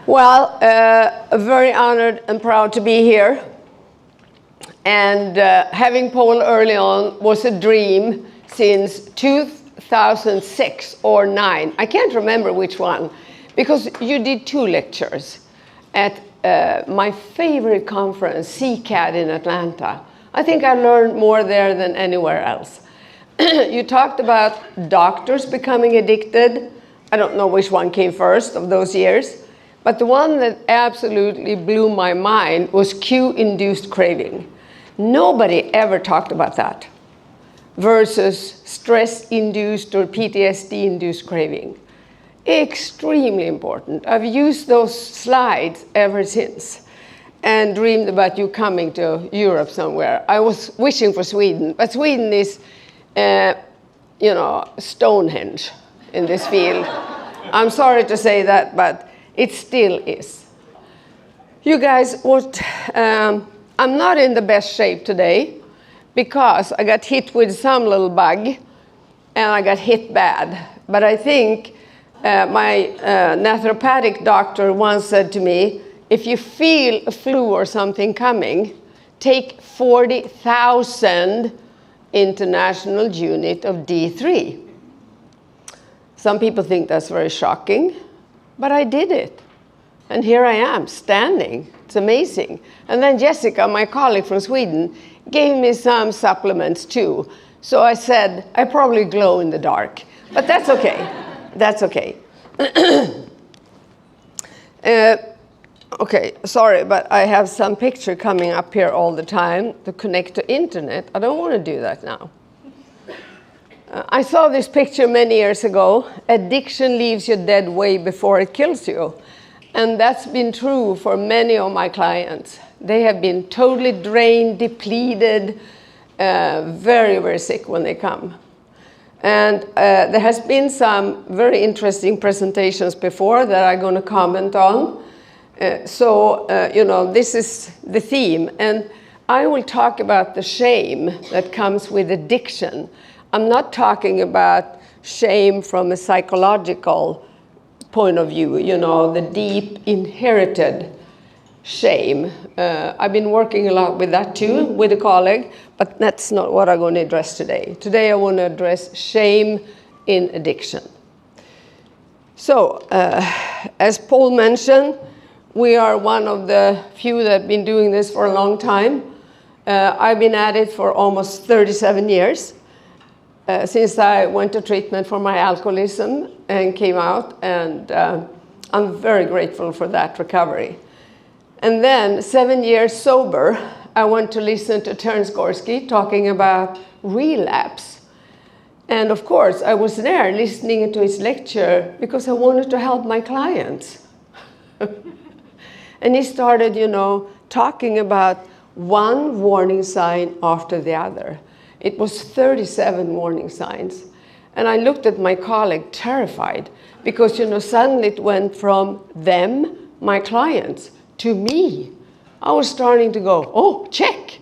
Well, very honored and proud to be here. And having Paul early on was a dream since 2006 or 9. I can't remember which one, because you did 2 lectures at my favorite conference, CCAD in Atlanta. I think I learned more there than anywhere else. You talked about doctors becoming addicted. I don't know which one came first of those years, but the one that absolutely blew my mind was cue-induced craving. Nobody ever talked about that versus stress-induced or PTSD-induced craving. Extremely important. I've used those slides ever since and dreamed about you coming to Europe somewhere. I was wishing for Sweden, but Sweden is, Stonehenge in this field. I'm sorry to say that, but it still is. You guys, I'm not in the best shape today because I got hit with some little bug and I got hit bad. But I think my naturopathic doctor once said to me, if you feel a flu or something coming, take 40,000 international unit of D3. Some people think that's very shocking, but I did it. And here I am, standing. It's amazing. And then Jessica, my colleague from Sweden, gave me some supplements too. So I said, I probably glow in the dark. But that's okay. That's okay. Okay, sorry, but I have some picture coming up here all the time to connect to internet. I don't want to do that now. I saw this picture many years ago. Addiction leaves you dead way before it kills you. And that's been true for many of my clients. They have been totally drained, depleted, very, very sick when they come. And there has been some very interesting presentations before that I'm going to comment on. This is the theme. And I will talk about the shame that comes with addiction. I'm not talking about shame from a psychological point of view, the deep inherited shame. I've been working a lot with that too, with a colleague, but that's not what I'm going to address today. Today I want to address shame in addiction. So, as Paul mentioned, we are one of the few that have been doing this for a long time. I've been at it for almost 37 years. Since I went to treatment for my alcoholism and came out, and I'm very grateful for that recovery. And then 7 years sober, I went to listen to Terence Gorski talking about relapse. And of course, I was there listening to his lecture because I wanted to help my clients. And he started, talking about one warning sign after the other. It was 37 warning signs. And I looked at my colleague terrified because, suddenly it went from them, my clients, to me. I was starting to go, oh, check,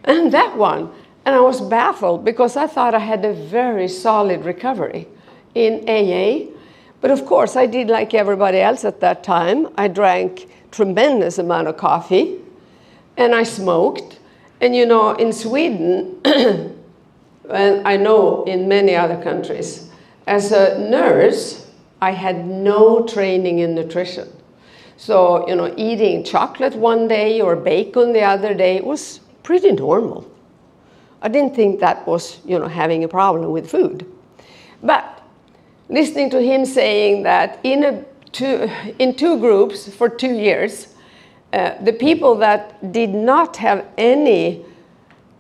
and that one. And I was baffled because I thought I had a very solid recovery in AA. But of course, I did like everybody else at that time. I drank tremendous amount of coffee and I smoked. And in Sweden, and I know in many other countries, as a nurse, I had no training in nutrition. So, eating chocolate one day or bacon the other day was pretty normal. I didn't think that was, having a problem with food. But listening to him saying that in two groups for 2 years, the people that did not have any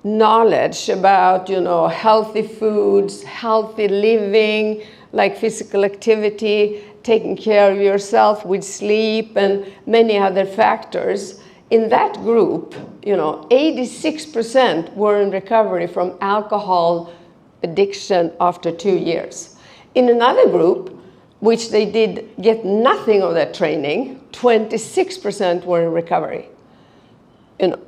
knowledge about, healthy foods, healthy living, like physical activity, taking care of yourself with sleep and many other factors, in that group, 86% were in recovery from alcohol addiction after 2 years. In another group, which they did get nothing of that training, 26% were in recovery.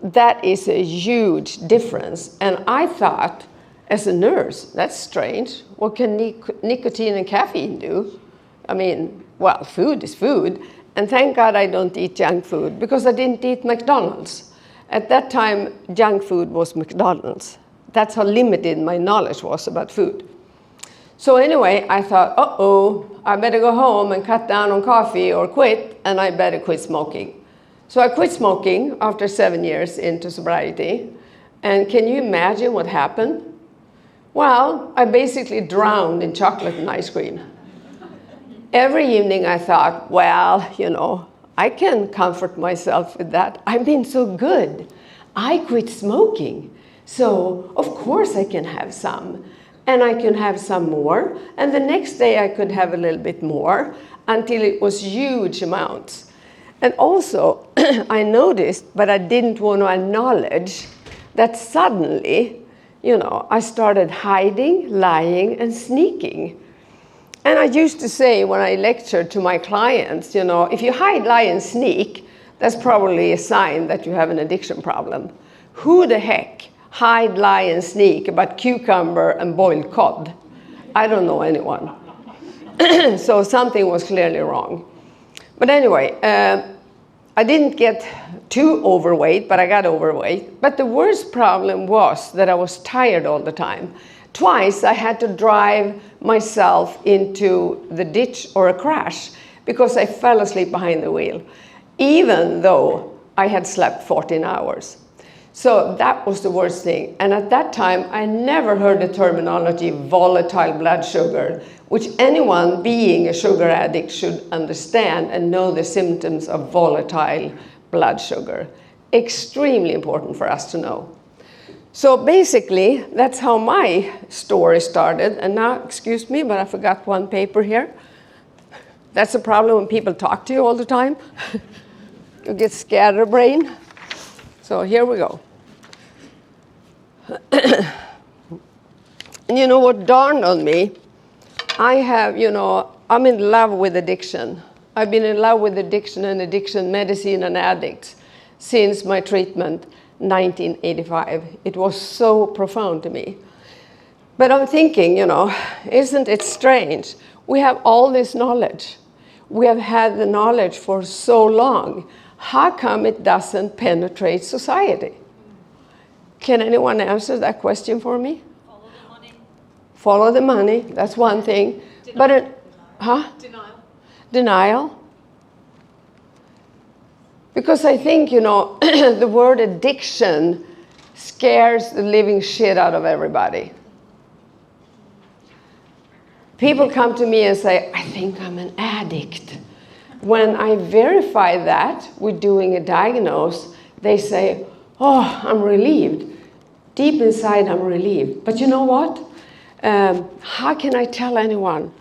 That is a huge difference. And I thought, as a nurse, that's strange. What can nicotine and caffeine do? I mean, well, food is food. And thank God I don't eat junk food, because I didn't eat McDonald's. At that time, junk food was McDonald's. That's how limited my knowledge was about food. So anyway, I thought, uh-oh, I better go home and cut down on coffee or quit, and I better quit smoking. So I quit smoking after 7 years into sobriety. And can you imagine what happened? Well, I basically drowned in chocolate and ice cream. Every evening I thought, well, you know, I can comfort myself with that. I've been so good. I quit smoking. So of course I can have some. And I can have some more. And the next day I could have a little bit more until it was huge amounts. And also I noticed, but I didn't want to acknowledge, that suddenly, you know, I started hiding, lying, and sneaking. And I used to say when I lectured to my clients, you know, if you hide, lie, and sneak, that's probably a sign that you have an addiction problem. Who the heck hide, lie, and sneak about cucumber and boiled cod? I don't know anyone. So something was clearly wrong. But anyway, I didn't get too overweight, but I got overweight. But the worst problem was that I was tired all the time. Twice I had to drive myself into the ditch or a crash because I fell asleep behind the wheel, even though I had slept 14 hours. So that was the worst thing. And at that time, I never heard the terminology volatile blood sugar, which anyone being a sugar addict should understand and know the symptoms of volatile blood sugar. Extremely important for us to know. So basically, that's how my story started. And now, excuse me, but I forgot one paper here. That's the problem when people talk to you all the time. You get scatterbrained. So here we go. And you know what dawned on me? I'm in love with addiction. I've been in love with addiction and addiction medicine and addicts since my treatment, 1985. It was so profound to me. But I'm thinking, you know, isn't it strange? We have all this knowledge. We have had the knowledge for so long. How come it doesn't penetrate society? Can anyone answer that question for me? Follow the money. Follow the money, that's one thing. Denial. Denial. Denial. Because I think, you know, the word addiction scares the living shit out of everybody. People come to me and say, I think I'm an addict. When I verify that with doing a diagnosis, they say, oh, I'm relieved. Deep inside, I'm relieved. But you know what? How can I tell anyone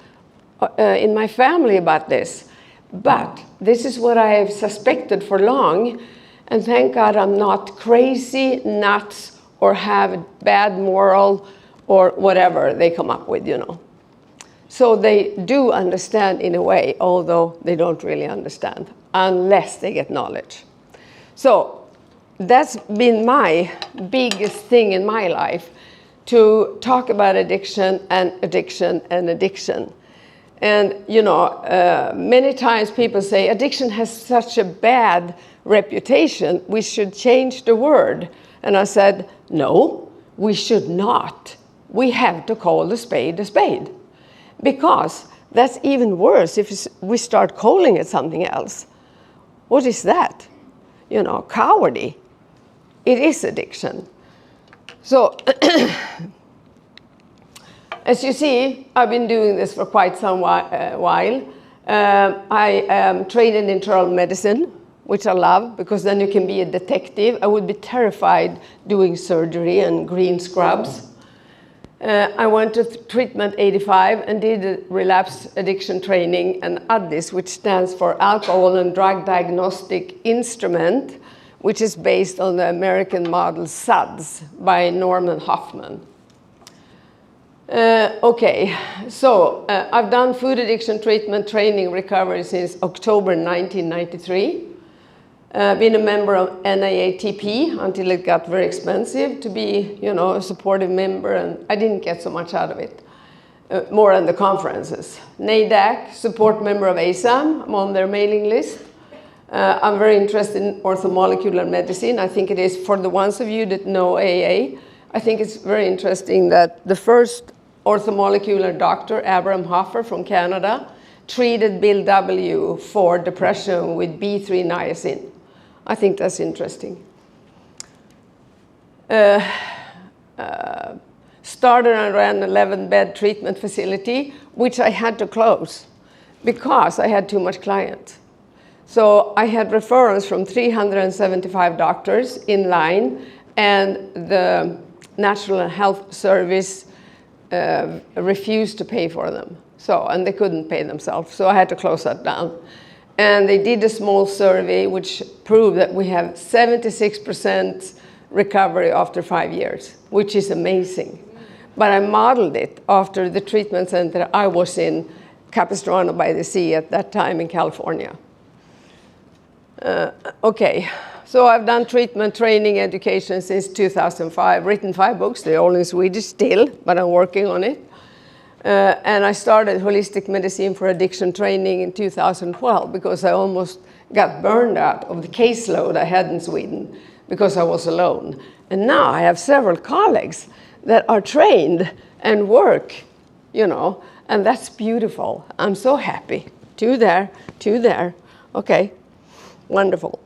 in my family about this? But this is what I have suspected for long. And thank God I'm not crazy, nuts, or have bad moral or whatever they come up with, you know. So they do understand in a way, although they don't really understand, unless they get knowledge. So that's been my biggest thing in my life, to talk about addiction and addiction and addiction. And, you know, many times people say addiction has such a bad reputation, we should change the word. And I said, no, we should not. We have to call a spade a spade. Because that's even worse if we start calling it something else. What is that? You know, cowardy. It is addiction. So, as you see, I've been doing this for quite some while. I am trained in internal medicine, which I love, because then you can be a detective. I would be terrified doing surgery and green scrubs. I went to treatment 85 and did a relapse addiction training and ADDIS, which stands for Alcohol and Drug Diagnostic Instrument, which is based on the American model SUDS by Norman Hoffman. Okay, so I've done food addiction treatment training recovery since October 1993. Been a member of NAATP until it got very expensive to be, you know, a supportive member, and I didn't get so much out of it. more on the conferences. NADAC, support member of ASAM, I'm on their mailing list. I'm very interested in orthomolecular medicine. I think it is, for the ones of you that know AA, I think it's very interesting that the first orthomolecular doctor, Abraham Hoffer from Canada, treated Bill W. for depression with B3 niacin. I think that's interesting. Started and ran an 11-bed treatment facility, which I had to close because I had too much clients. So I had referrals from 375 doctors in line, and the National Health Service refused to pay for them. And they couldn't pay themselves, so I had to close that down. And they did a small survey which proved that we have 76% recovery after 5 years, which is amazing. But I modeled it after the treatment center I was in, Capistrano by the Sea at that time in California. Okay, so I've done treatment training education since 2005, written 5 books, they're all in Swedish still, but I'm working on it. And I started holistic medicine for addiction training in 2012 because I almost got burned out of the caseload I had in Sweden because I was alone. And now I have several colleagues that are trained and work, and that's beautiful. I'm so happy. 2 there, 2 there. Okay, wonderful.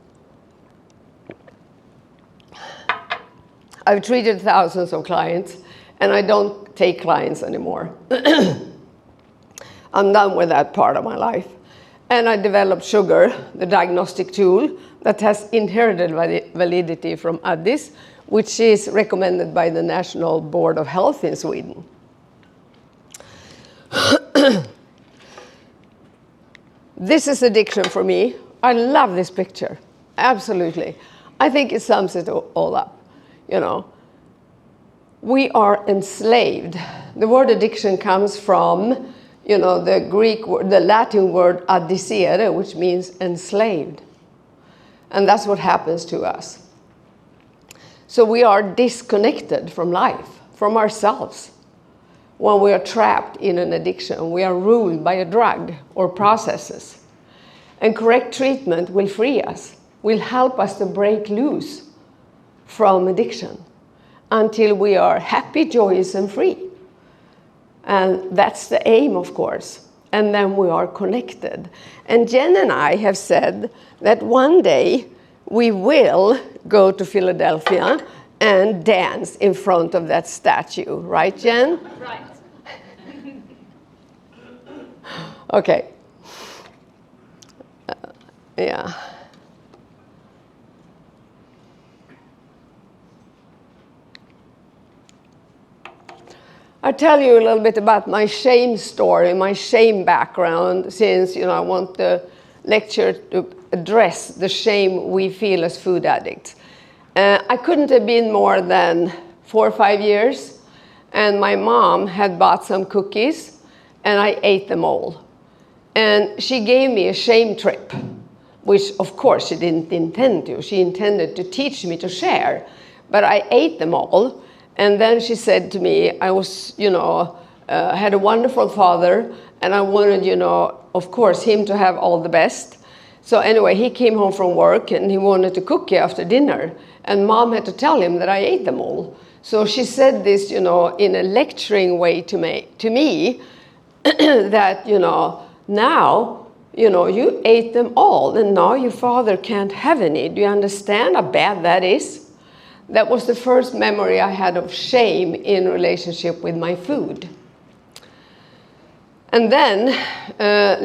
I've treated thousands of clients, and I don't take clients anymore. I'm done with that part of my life. And I developed Sugar, the diagnostic tool that has inherited validity from Addis, which is recommended by the National Board of Health in Sweden. This is addiction for me. I love this picture, absolutely. I think it sums it all up, We are enslaved. The word addiction comes from, the Greek word, the Latin word addicere, which means enslaved. And that's what happens to us. So we are disconnected from life, from ourselves. When we are trapped in an addiction, we are ruled by a drug or processes. And correct treatment will free us, will help us to break loose from addiction until we are happy, joyous, and free. And that's the aim, of course. And then we are connected. And Jen and I have said that one day we will go to Philadelphia and dance in front of that statue. Right, Jen? Right. Okay. Yeah. I'll tell you a little bit about my shame story, my shame background, since I want the lecture to address the shame we feel as food addicts. I couldn't have been more than 4 or 5 years, and my mom had bought some cookies, and I ate them all. And she gave me a shame trip, which of course she didn't intend to. She intended to teach me to share, but I ate them all. And then she said to me, I was, had a wonderful father, and I wanted, of course, him to have all the best. So anyway, he came home from work, and he wanted a cookie after dinner. And Mom had to tell him that I ate them all. So she said this, in a lecturing way to me that, now, you ate them all, and now your father can't have any. Do you understand how bad that is? That was the first memory I had of shame in relationship with my food. And then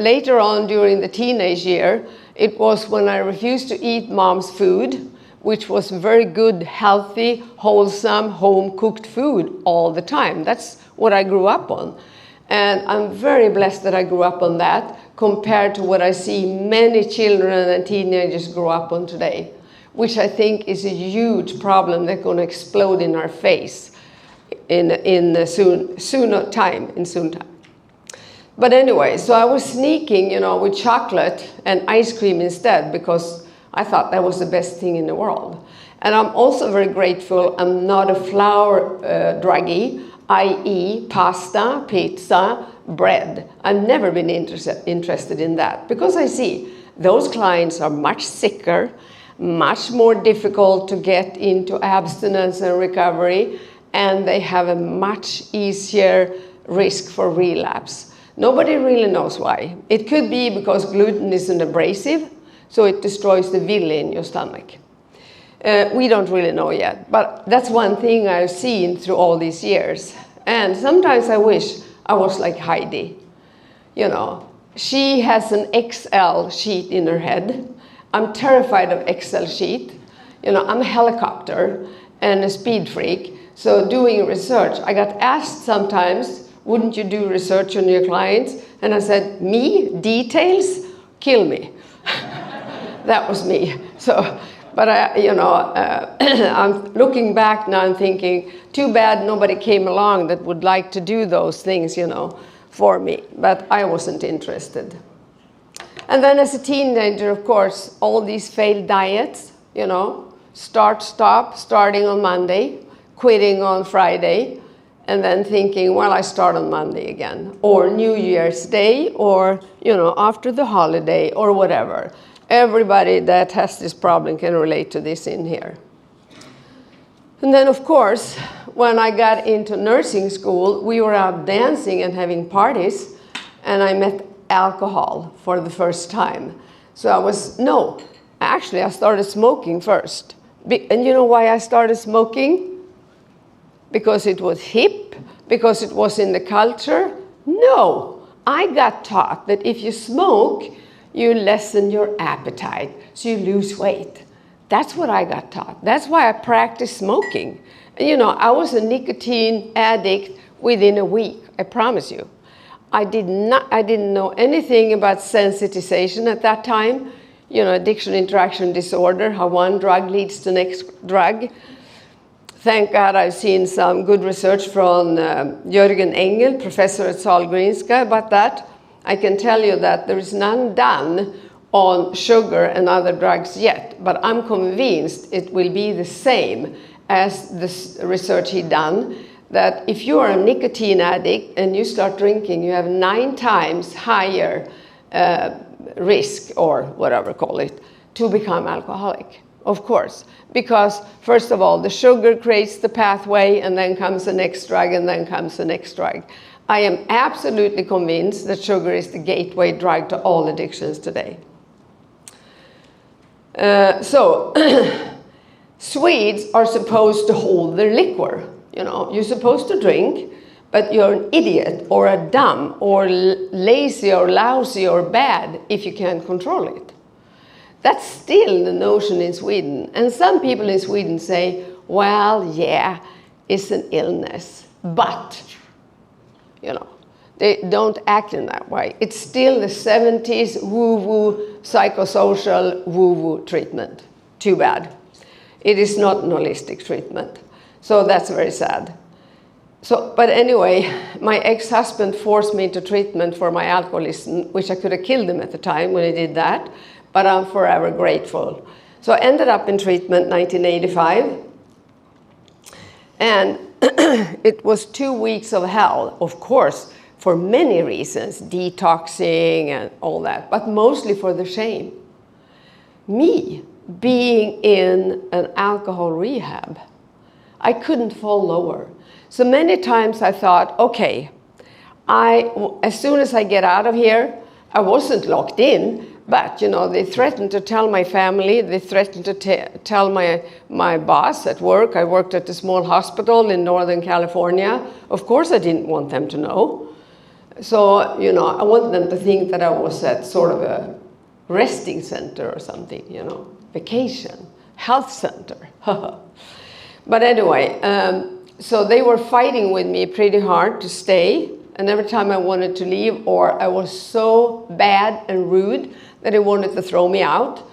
later on during the teenage year, it was when I refused to eat Mom's food, which was very good, healthy, wholesome, home-cooked food all the time. That's what I grew up on. And I'm very blessed that I grew up on that compared to what I see many children and teenagers grow up on today, which I think is a huge problem that's going to explode in our face in soon time. But anyway, so I was sneaking, with chocolate and ice cream instead because I thought that was the best thing in the world. And I'm also very grateful I'm not a flour druggie. i.e. pasta, pizza, bread. I've never been interested in that because I see those clients are much sicker, much more difficult to get into abstinence and recovery, and they have a much easier risk for relapse. Nobody really knows why. It could be because gluten is an abrasive, so it destroys the villi in your stomach. We don't really know yet, but that's one thing I've seen through all these years. And sometimes I wish I was like Heidi. You know, she has an Excel sheet in her head. I'm terrified of Excel sheet. You know, I'm a helicopter and a speed freak. So doing research, I got asked sometimes, wouldn't you do research on your clients? And I said, me? Details? Kill me. That was me. So, but I'm looking back now and thinking, too bad nobody came along that would like to do those things, you know, for me. But I wasn't interested. And then as a teenager, of course, all these failed diets, you know, start, stop, starting on Monday, quitting on Friday, and then thinking, well, I start on Monday again, or New Year's Day, or, you know, after the holiday, or whatever. Everybody that has this problem can relate to this in here. And then, of course, when I got into nursing school, we were out dancing and having parties, and I met alcohol for the first time. So actually I started smoking first. And you know why I started smoking? Because it was hip? Because it was in the culture? No, I got taught that if you smoke, you lessen your appetite, so you lose weight. That's what I got taught. That's why I practiced smoking. And you know, I was a nicotine addict within a week, I promise you. I didn't know anything about sensitization at that time. You know, addiction interaction disorder, how one drug leads to the next drug. Thank God I've seen some good research from Jörgen Engel, professor at Sahlgrenska, about that. I can tell you that there is none done on sugar and other drugs yet, but I'm convinced it will be the same as this research he done, that if you are a nicotine addict and you start drinking, you have 9 times higher risk, or whatever call it, to become alcoholic, of course. Because first of all, the sugar creates the pathway, and then comes the next drug, and then comes the next drug. I am absolutely convinced that sugar is the gateway drug to all addictions today. Swedes are supposed to hold their liquor. You know, you're supposed to drink, but you're an idiot or a dumb or lazy or lousy or bad if you can't control it. That's still the notion in Sweden. And some people in Sweden say, well, yeah, it's an illness, but, you know, they don't act in that way. It's still the 70s woo-woo psychosocial woo-woo treatment. Too bad. It is not an holistic treatment. So that's very sad. So, but anyway, my ex-husband forced me into treatment for my alcoholism, which I could have killed him at the time when he did that, but I'm forever grateful. So I ended up in treatment 1985, and it was 2 weeks of hell, of course, for many reasons, detoxing and all that, but mostly for the shame. Me being in an alcohol rehab, I couldn't fall lower. So many times I thought, okay, as soon as I get out of here, I wasn't locked in, but you know, they threatened to tell my family, they threatened to tell my boss at work. I worked at a small hospital in Northern California. Of course I didn't want them to know. So, you know, I wanted them to think that I was at sort of a resting center or something, you know, vacation, health center. But anyway, so they were fighting with me pretty hard to stay. And every time I wanted to leave, or I was so bad and rude that they wanted to throw me out,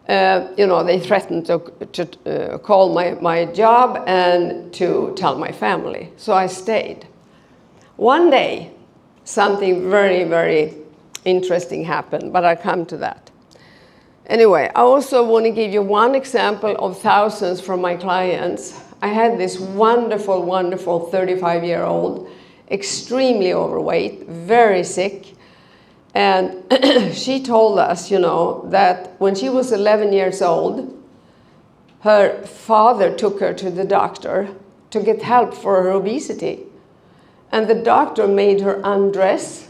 you know, they threatened to call my job and to tell my family. So I stayed. One day, something very, very interesting happened, but I'll come to that. Anyway, I also want to give you one example of thousands from my clients. I had this wonderful, wonderful 35-year-old, extremely overweight, very sick. And she told us, you know, that when she was 11 years old, her father took her to the doctor to get help for her obesity. And the doctor made her undress,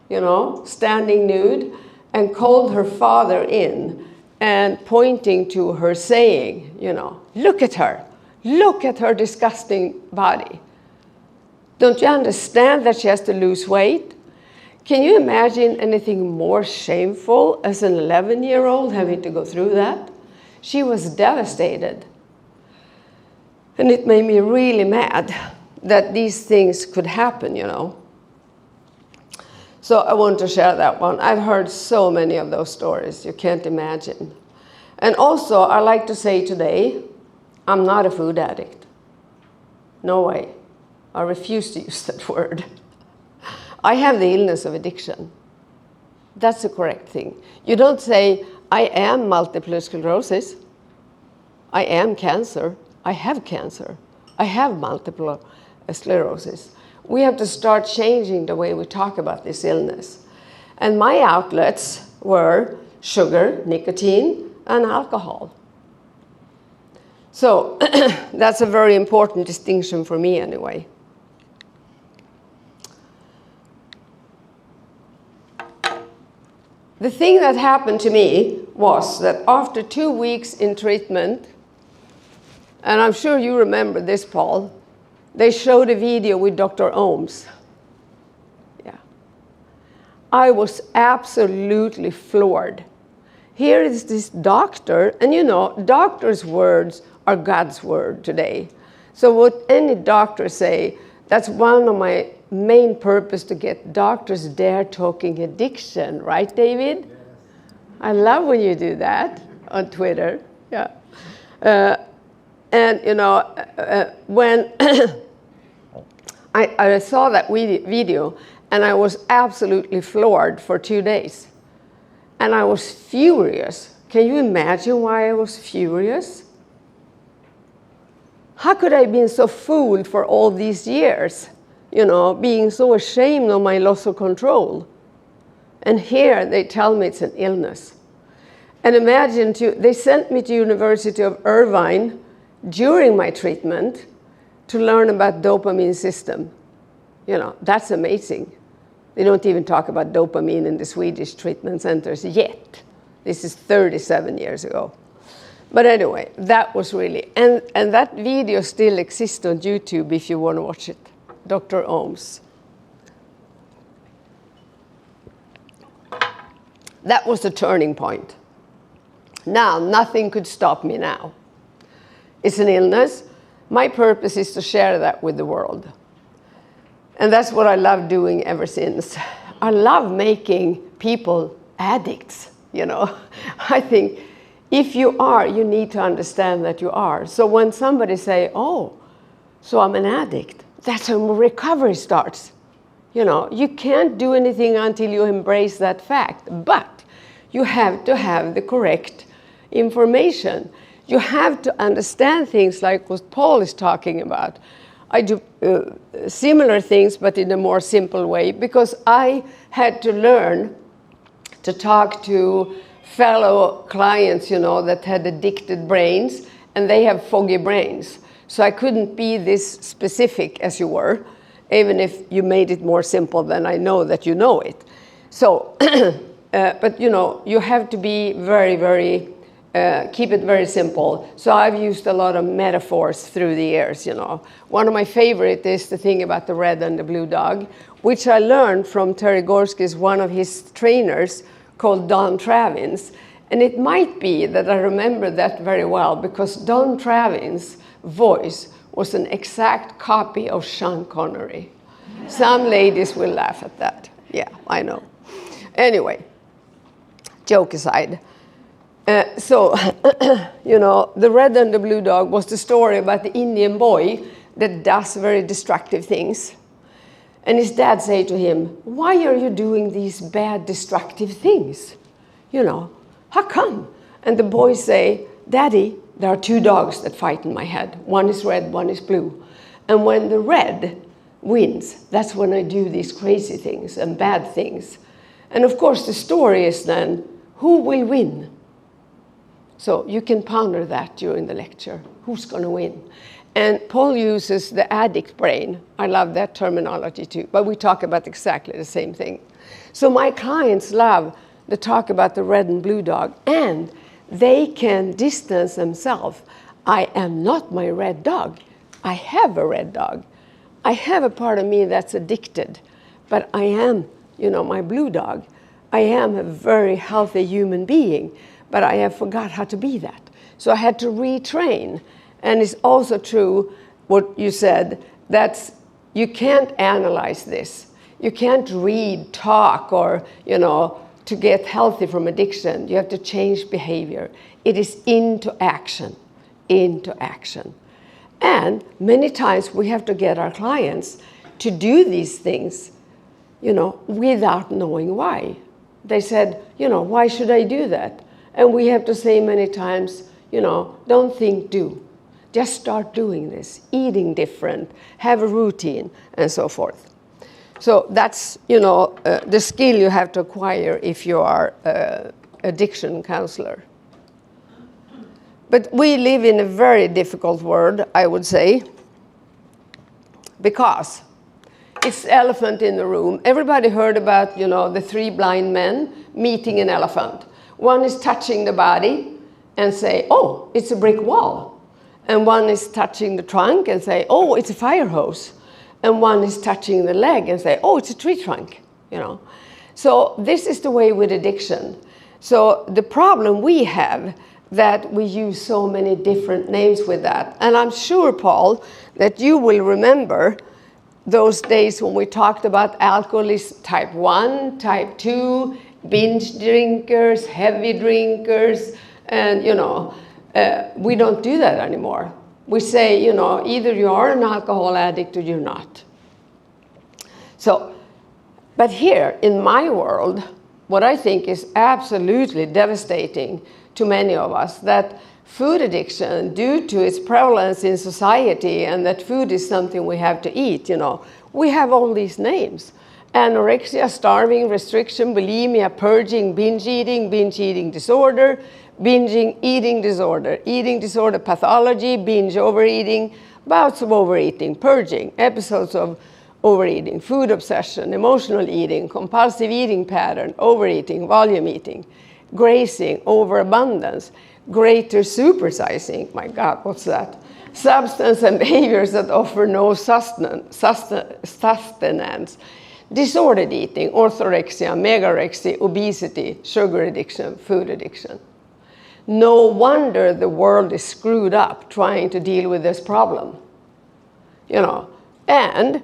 you know, standing nude, and called her father in and pointing to her saying, you know, look at her disgusting body. Don't you understand that she has to lose weight? Can you imagine anything more shameful as an 11-year-old having to go through that? She was devastated. And it made me really mad that these things could happen, you know. So I want to share that one. I've heard so many of those stories, you can't imagine. And also, I like to say today, I'm not a food addict. No way. I refuse to use that word. I have the illness of addiction. That's the correct thing. You don't say, I am multiple sclerosis. I am cancer. I have cancer. I have multiple sclerosis. We have to start changing the way we talk about this illness. And my outlets were sugar, nicotine, and alcohol. So that's a very important distinction for me anyway. The thing that happened to me was that after 2 weeks in treatment, and I'm sure you remember this, Paul, they showed a video with Dr. Ohms. Yeah. I was absolutely floored. Here is this doctor, and you know, doctors' words are God's word today. So what any doctor say, that's one of my main purpose, to get doctors dare talking addiction, right, David? Yes. I love when you do that on Twitter. Yeah. And you know, when I saw that video, and I was absolutely floored for 2 days. And I was furious. Can you imagine why I was furious? How could I have been so fooled for all these years? You know, being so ashamed of my loss of control. And here they tell me it's an illness. And imagine, they sent me to University of Irvine during my treatment to learn about dopamine system. You know, that's amazing. They don't even talk about dopamine in the Swedish treatment centers yet. This is 37 years ago. But anyway, that was really, and that video still exists on YouTube if you want to watch it. Dr. Ohms. That was the turning point. Now, nothing could stop me now. It's an illness. My purpose is to share that with the world. And that's what I love doing ever since. I love making people addicts, you know. I think if you are, you need to understand that you are. So when somebody say, oh, so I'm an addict, that's when recovery starts. You know, you can't do anything until you embrace that fact. But you have to have the correct information. You have to understand things like what Paul is talking about. I do similar things, but in a more simple way, because I had to learn to talk to fellow clients, you know, that had addicted brains, and they have foggy brains. So I couldn't be this specific as you were, even if you made it more simple than I know that you know it. So, but you know, you have to be very, very, keep it very simple. So I've used a lot of metaphors through the years, you know. One of my favorite is the thing about the red and the blue dog, which I learned from Terry Gorski's, one of his trainers called Don Travin's. And it might be that I remember that very well because Don Travin's voice was an exact copy of Sean Connery. Some ladies will laugh at that. Yeah, I know. Anyway, joke aside. So, you know, the red and the blue dog was the story about the Indian boy that does very destructive things. And his dad say to him, why are you doing these bad, destructive things? You know, how come? And the boy say, Daddy, there are two dogs that fight in my head. One is red, one is blue. And when the red wins, that's when I do these crazy things and bad things. And of course, the story is then, who will win? So you can ponder that during the lecture. Who's going to win? And Paul uses the addict brain. I love that terminology too, but we talk about exactly the same thing. So my clients love to talk about the red and blue dog, and they can distance themselves. I am not my red dog. I have a red dog. I have a part of me that's addicted, but I am, my blue dog. I am a very healthy human being, but I have forgot how to be that. So I had to retrain. And it's also true what you said, that you can't analyze this. You can't read, talk, or, to get healthy from addiction. You have to change behavior. It is into action, into action. And many times we have to get our clients to do these things, without knowing why. They said, why should I do that? And we have to say many times, don't think, do. Just start doing this, eating different, have a routine, and so forth. So that's, the skill you have to acquire if you are an addiction counselor. But we live in a very difficult world, I would say, because it's the elephant in the room. Everybody heard about, the three blind men meeting an elephant. One is touching the body and say, oh, it's a brick wall. And one is touching the trunk and say, oh, it's a fire hose. And one is touching the leg and say, oh, it's a tree trunk, So this is the way with addiction. So the problem we have, that we use so many different names with that. And I'm sure, Paul, that you will remember those days when we talked about alcoholists type 1, type 2, binge drinkers, heavy drinkers, and, we don't do that anymore. We say, either you are an alcohol addict or you're not. So, but here in my world, what I think is absolutely devastating to many of us, that food addiction, due to its prevalence in society, and that food is something we have to eat, we have all these names. Anorexia, starving, restriction, bulimia, purging, binge eating disorder, eating disorder pathology, binge overeating, bouts of overeating, purging, episodes of overeating, food obsession, emotional eating, compulsive eating pattern, overeating, volume eating, grazing, overabundance, greater supersizing, my God, what's that? Substance and behaviors that offer no sustenance, disordered eating, orthorexia, megarexia, obesity, sugar addiction, food addiction. No wonder the world is screwed up trying to deal with this problem. And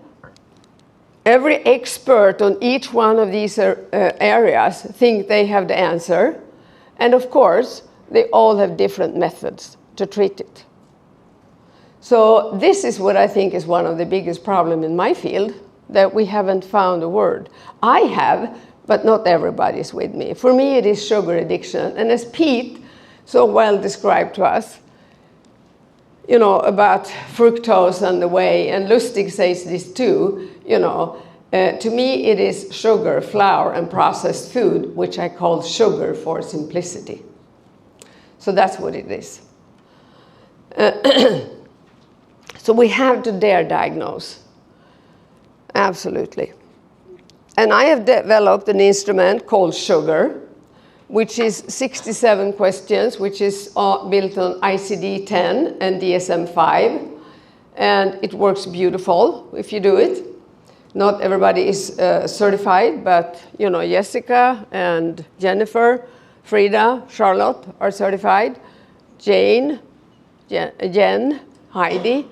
every expert on each one of these areas think they have the answer. And of course, they all have different methods to treat it. So this is what I think is one of the biggest problems in my field, that we haven't found a word. I have, but not everybody is with me. For me, it is sugar addiction. And as Pete so well described to us, about fructose and the way, and Lustig says this too, to me it is sugar, flour, and processed food, which I call sugar for simplicity. So that's what it is. So we have to dare diagnose. Absolutely. And I have developed an instrument called Sugar, which is 67 questions, which is built on ICD-10 and DSM-5. And it works beautiful if you do it. Not everybody is certified, but Jessica and Jennifer, Frida, Charlotte are certified. Jen, Heidi,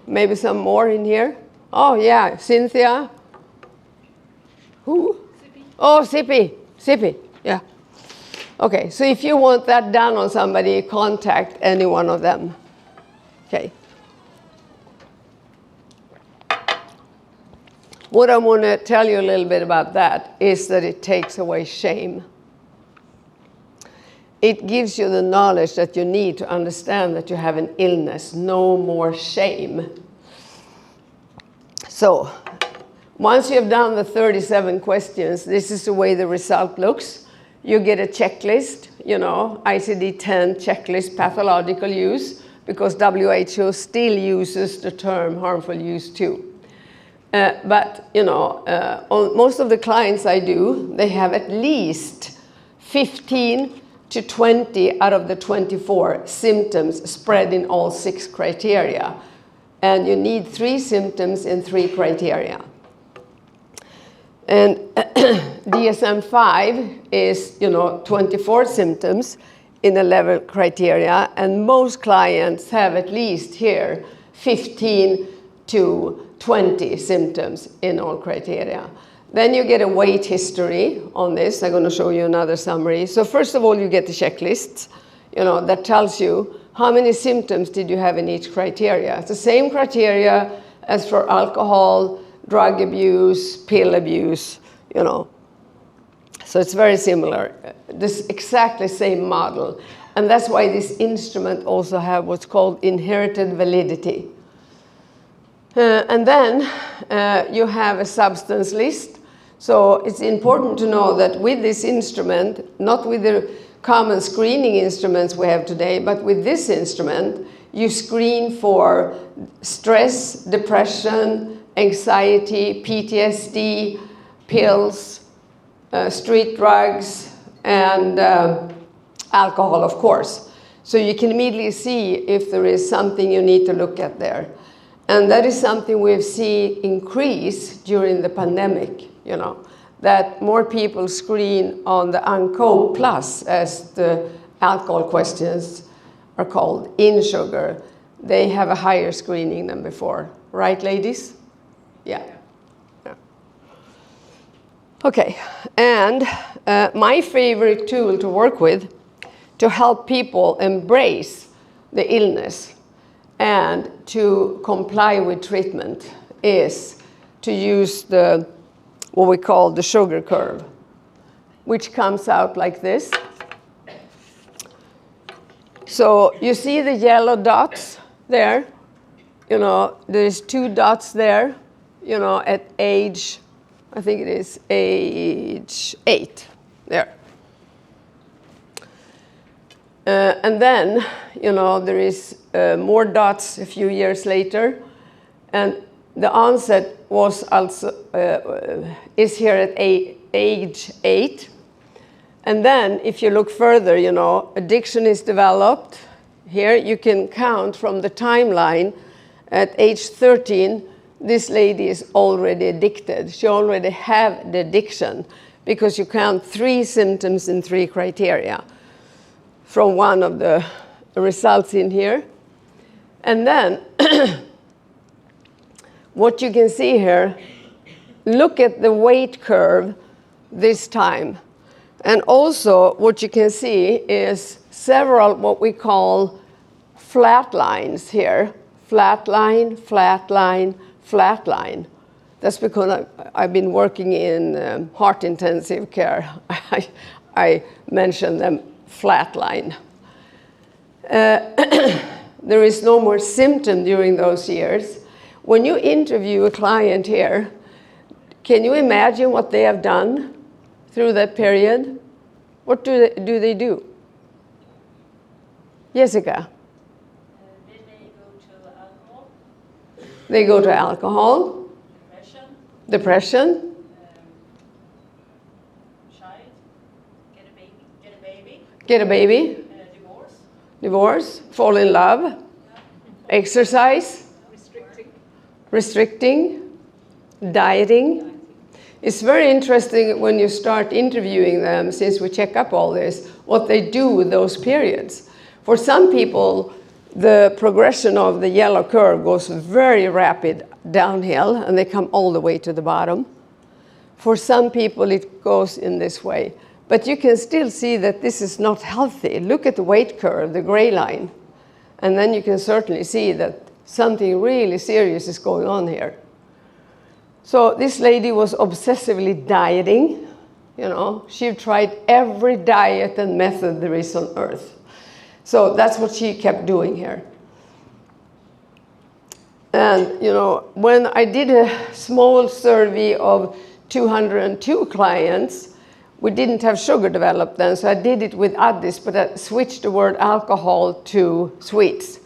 maybe some more in here. Oh yeah, Cynthia. Who? Sippy. Oh, Sippy, yeah. Okay, so if you want that done on somebody, contact any one of them. Okay. What I want to tell you a little bit about that is that it takes away shame. it gives you the knowledge that you need to understand that you have an illness. No more shame. So, once you have done the 37 questions, this is the way the result looks. You get a checklist, you know, ICD-10 checklist, pathological use, because WHO still uses the term harmful use too. But, you know, most of the clients I do, they have at least 15 to 20 out of the 24 symptoms spread in all 6 criteria. And you need 3 symptoms in 3 criteria. And DSM-5 is, you know, 24 symptoms in the level criteria, and most clients have at least here 15 to 20 symptoms in all criteria. Then you get a weight history on this. I'm going to show you another summary. So first of all, you get the checklist, you know, that tells you how many symptoms did you have in each criteria. It's the same criteria as for alcohol, drug abuse, pill abuse, you know. So it's very similar. This exactly same model. And that's why this instrument also have what's called inherited validity. And then you have a substance list. So it's important to know that with this instrument, not with the common screening instruments we have today, but with this instrument, you screen for stress, depression, anxiety, PTSD, pills, street drugs, and alcohol, of course. So you can immediately see if there is something you need to look at there. And that is something we've seen increase during the pandemic, you know, that more people screen on the UNCODE Plus, as the alcohol questions are called, in sugar. They have a higher screening than before. Right, ladies? Yeah. Yeah. Okay, and my favorite tool to work with to help people embrace the illness and to comply with treatment is to use what we call the sugar curve, which comes out like this. So you see the yellow dots there? You know, there's 2 dots there, you know, at age, I think it is age 8, there. And then, you know, there is more dots a few years later, and the onset was also is here at age 8. And then, if you look further, you know, addiction is developed. Here you can count from the timeline. At age 13, this lady is already addicted. She already have the addiction, because you count 3 symptoms in 3 criteria from one of the results in here. And then what you can see here, look at the weight curve this time. And also what you can see is several what we call flat lines here. Flat line, flat line, flat line. That's because I've been working in heart intensive care. I mentioned them flat line. There is no more symptom during those years. When you interview a client here, can you imagine what they have done through that period? What do they do? Jessica? Then they go to alcohol. They go to alcohol. Depression. Child. Get a baby. Get a baby. Divorce. Divorce. Fall in love. Exercise. Restricting. Dieting. It's very interesting when you start interviewing them, since we check up all this, what they do with those periods. For some people, the progression of the yellow curve goes very rapid downhill, and they come all the way to the bottom. For some people, it goes in this way. But you can still see that this is not healthy. Look at the weight curve, the gray line. And then you can certainly see that something really serious is going on here. So this lady was obsessively dieting, You know, she tried every diet and method there is on earth. So that's what she kept doing here. And, you know, when I did a small survey of 202 clients, we didn't have sugar developed then, so I did it with Addis, but I switched the word alcohol to sweets.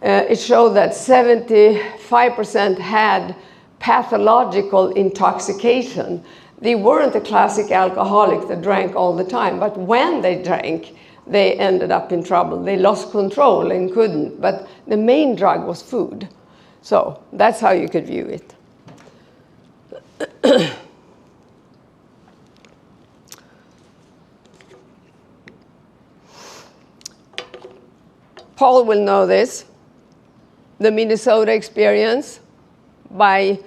It showed that 75% had pathological intoxication. They weren't a classic alcoholic that drank all the time, but when they drank, they ended up in trouble. They lost control and couldn't, but the main drug was food. So that's how you could view it. Paul will know this. The Minnesota Experience by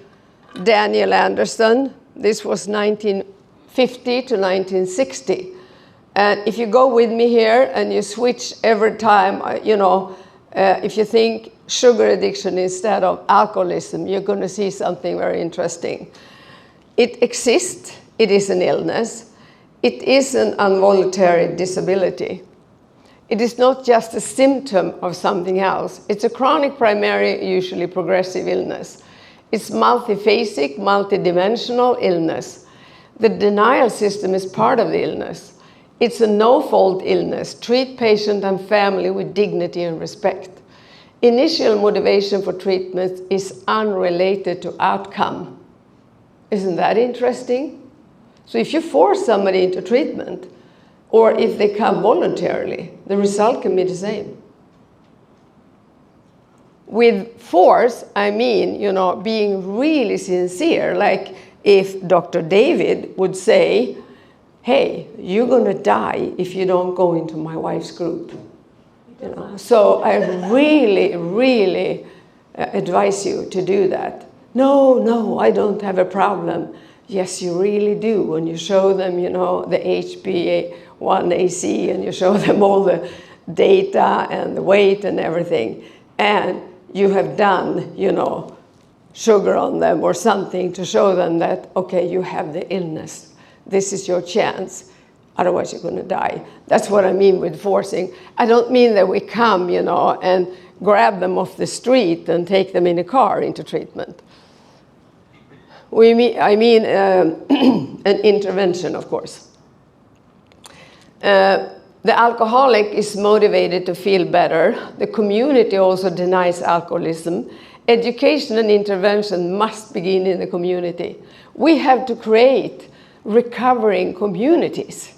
Daniel Anderson. This was 1950 to 1960. And if you go with me here and you switch every time, you know, if you think sugar addiction instead of alcoholism, you're going to see something very interesting. It exists. It is an illness. It is an involuntary disability. It is not just a symptom of something else. It's a chronic primary, usually progressive illness. It's multiphasic, multidimensional illness. The denial system is part of the illness. It's a no-fault illness. Treat patient and family with dignity and respect. Initial motivation for treatment is unrelated to outcome. Isn't that interesting? So if you force somebody into treatment, or if they come voluntarily, the result can be the same. With force, I mean, you know, being really sincere, like if Dr. David would say, hey, you're going to die if you don't go into my wife's group. You know? So I really, really advise you to do that. No, I don't have a problem. Yes, you really do. When you show them, you know, the HbA1c and you show them all the data and the weight and everything, and you have done, you know, sugar on them or something to show them that, okay, you have the illness. This is your chance. Otherwise, you're going to die. That's what I mean with forcing. I don't mean that we come, you know, and grab them off the street and take them in a car into treatment. I mean an intervention, of course. The alcoholic is motivated to feel better. The community also denies alcoholism. Education and intervention must begin in the community. We have to create recovering communities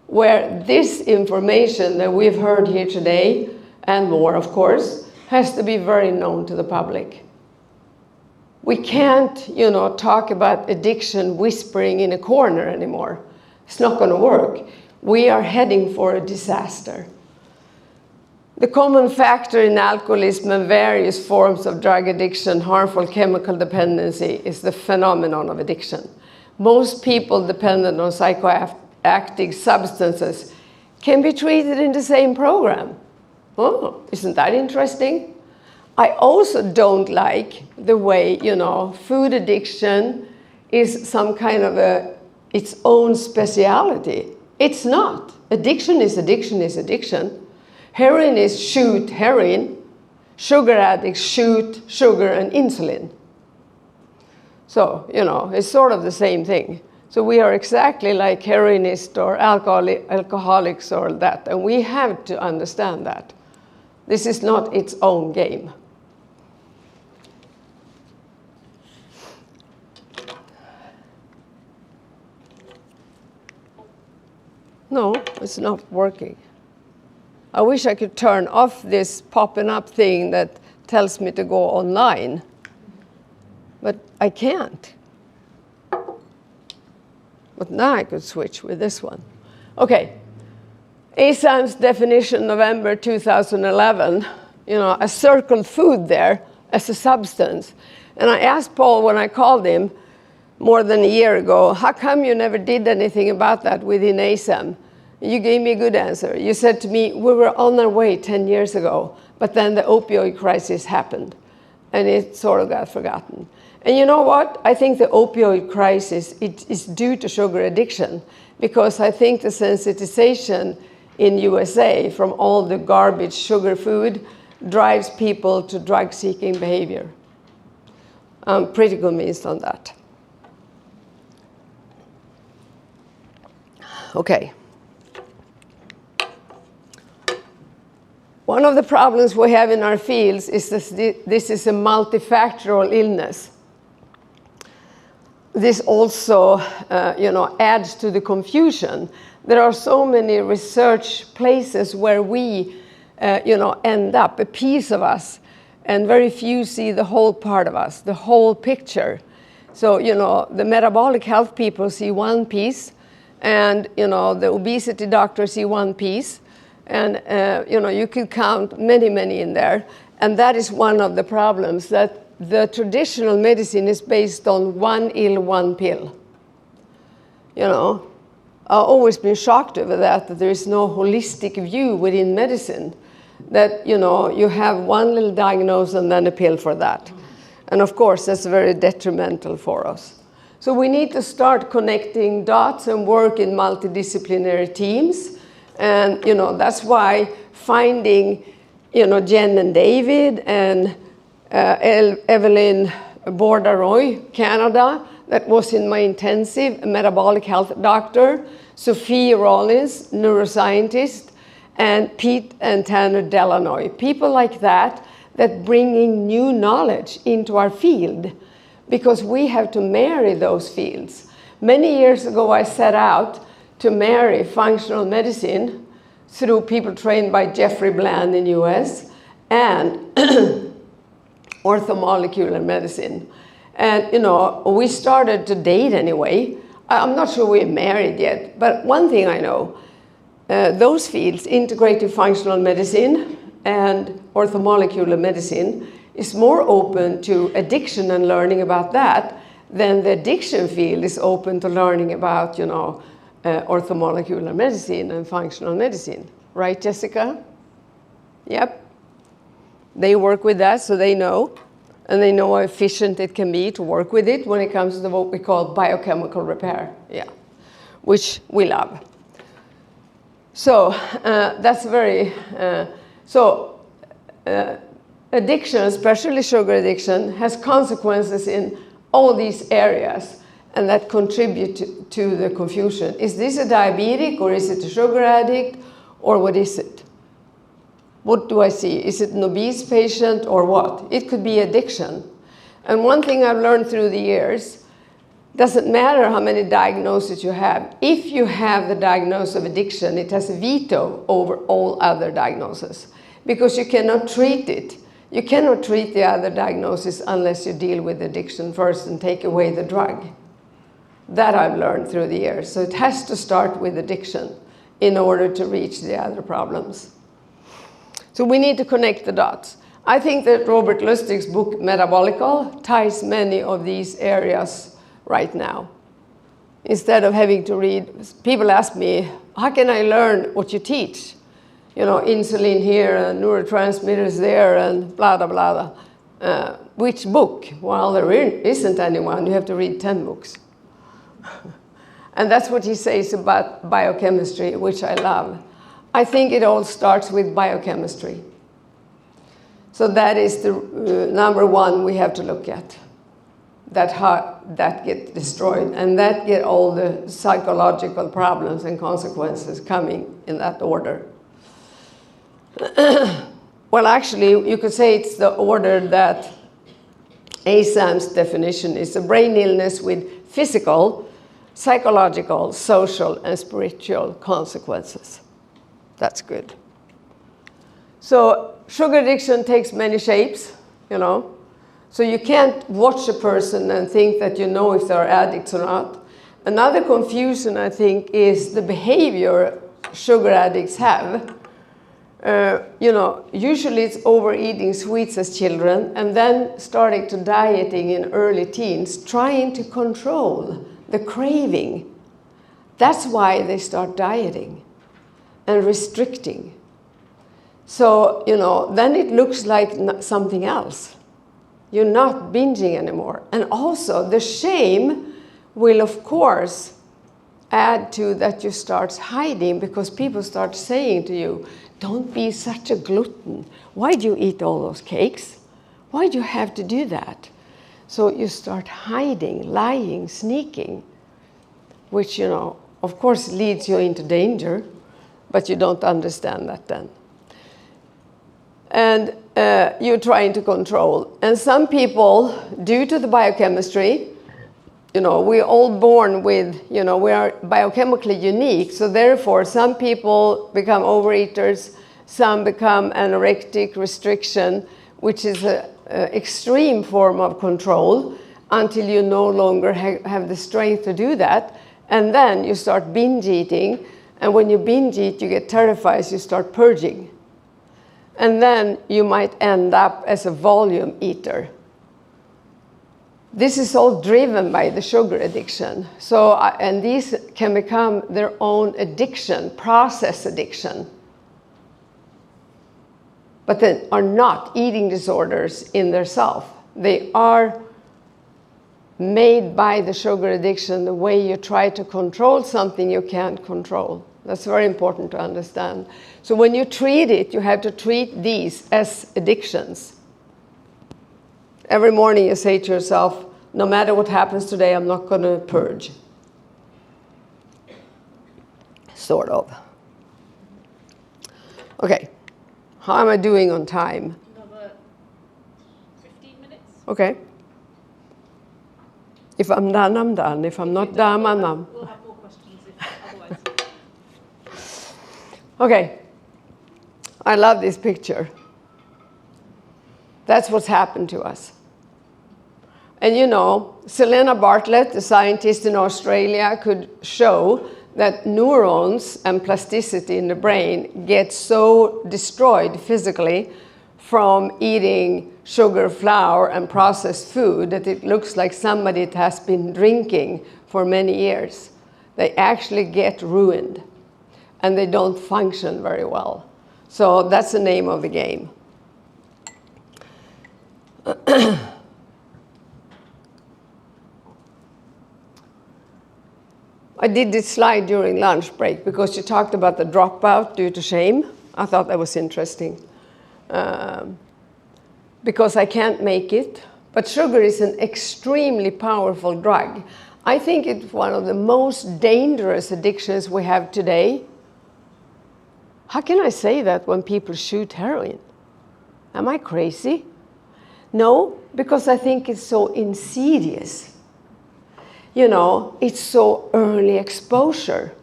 where this information that we've heard here today, and more of course, has to be very known to the public. We can't, you know, talk about addiction whispering in a corner anymore. It's not going to work. We are heading for a disaster. The common factor in alcoholism and various forms of drug addiction, harmful chemical dependency, is the phenomenon of addiction. Most people dependent on psychoactive substances can be treated in the same program. Oh, isn't that interesting? I also don't like the way, you know, food addiction is some kind of its own speciality. It's not. Addiction is addiction is addiction. Heroin is shoot heroin. Sugar addicts shoot sugar and insulin. So, you know, it's sort of the same thing. So we are exactly like heroinists or alcoholics or that, and we have to understand that. This is not its own game. No, it's not working. I wish I could turn off this popping up thing that tells me to go online, but I can't. But now I could switch with this one. Okay, ASAM's definition, November 2011, you know, I circled food there as a substance. And I asked Paul when I called him more than a year ago, how come you never did anything about that within ASAM? You gave me a good answer. You said to me, we were on our way 10 years ago, but then the opioid crisis happened. and it sort of got forgotten. And you know what? I think the opioid crisis is due to sugar addiction, because I think the sensitization in USA from all the garbage sugar food drives people to drug-seeking behavior. I'm pretty convinced on that. Okay. One of the problems we have in our fields is this is a multifactorial illness. This also, adds to the confusion. There are so many research places where we, end up, a piece of us, and very few see the whole part of us, the whole picture. So, the metabolic health people see one piece, and, the obesity doctors see one piece, and, you can count many, many in there. And that is one of the problems, that the traditional medicine is based on one ill, one pill. I've always been shocked over that there is no holistic view within medicine, that, you have one little diagnosis and then a pill for that. And of course, that's very detrimental for us. So we need to start connecting dots and work in multidisciplinary teams. And, that's why finding, Jen and David and Evelyn Bordaroy, Canada, that was in my intensive, a metabolic health doctor, Sophie Rollins, neuroscientist, and Pete and Tanner Delanoy. People like that bringing new knowledge into our field, because we have to marry those fields. Many years ago, I set out to marry functional medicine through people trained by Jeffrey Bland in US and orthomolecular medicine. And, we started to date anyway. I'm not sure we're married yet, but one thing I know, those fields, integrative functional medicine and orthomolecular medicine, is more open to addiction and learning about that than the addiction field is open to learning about, orthomolecular medicine and functional medicine. Right, Jessica? Yep. They work with that, so they know. And they know how efficient it can be to work with it when it comes to what we call biochemical repair. Yeah, which we love. So that's very... addiction, especially sugar addiction, has consequences in all these areas, and that contribute to the confusion. Is this a diabetic, or is it a sugar addict, or what is it? What do I see? Is it an obese patient or what? It could be addiction. And one thing I've learned through the years, doesn't matter how many diagnoses you have. If you have the diagnosis of addiction, it has a veto over all other diagnoses, because you cannot treat it. You cannot treat the other diagnosis unless you deal with addiction first and take away the drug. That I've learned through the years. So it has to start with addiction in order to reach the other problems. So we need to connect the dots. I think that Robert Lustig's book, Metabolical, ties many of these areas right now. Instead of having to read, people ask me, how can I learn what you teach? Insulin here and neurotransmitters there and blah, blah, blah. Which book? Well, there isn't anyone. You have to read 10 books. And that's what he says about biochemistry, which I love. I think it all starts with biochemistry. So that is the number one we have to look at. That get destroyed, and that get all the psychological problems and consequences coming in that order. Well, actually, you could say it's the order that ASAM's definition is: a brain illness with physical, psychological, social, and spiritual consequences. That's good. So sugar addiction takes many shapes, So you can't watch a person and think that you know if they're addicts or not. Another confusion, I think, is the behavior sugar addicts have. Usually it's overeating sweets as children and then starting to dieting in early teens, trying to control the craving. That's why they start dieting and restricting. So, then it looks like something else. You're not binging anymore. And also the shame will, of course, add to that you start hiding, because people start saying to you, don't be such a glutton. Why do you eat all those cakes? Why do you have to do that? So you start hiding, lying, sneaking, which, you know, of course leads you into danger, but you don't understand that then. And you're trying to control. And some people, due to the biochemistry, you know, we're all born with, you know, we are biochemically unique. So therefore, some people become overeaters, some become anorectic restriction, which is an extreme form of control, until you no longer have the strength to do that. And then you start binge eating. And when you binge eat, you get terrified, so you start purging. And then you might end up as a volume eater. This is all driven by the sugar addiction. So, and these can become their own addiction, process addiction. But they are not eating disorders in themselves. They are made by the sugar addiction, the way you try to control something you can't control. That's very important to understand. So when you treat it, you have to treat these as addictions. Every morning you say to yourself, no matter what happens today, I'm not going to purge. Sort of. Okay. How am I doing on time? Another 15 minutes. Okay. If I'm done, I'm done. If I'm not done, I'm done. We'll have more questions otherwise. Okay. I love this picture. That's what's happened to us. And you know, Selena Bartlett, the scientist in Australia, could show that neurons and plasticity in the brain get so destroyed physically from eating sugar, flour, and processed food that it looks like somebody that has been drinking for many years. They actually get ruined, and they don't function very well. So that's the name of the game. I did this slide during lunch break because you talked about the dropout due to shame. I thought that was interesting. Because I can't make it. But sugar is an extremely powerful drug. I think it's one of the most dangerous addictions we have today. How can I say that when people shoot heroin? Am I crazy? No, because I think it's so insidious. You know, it's so early exposure.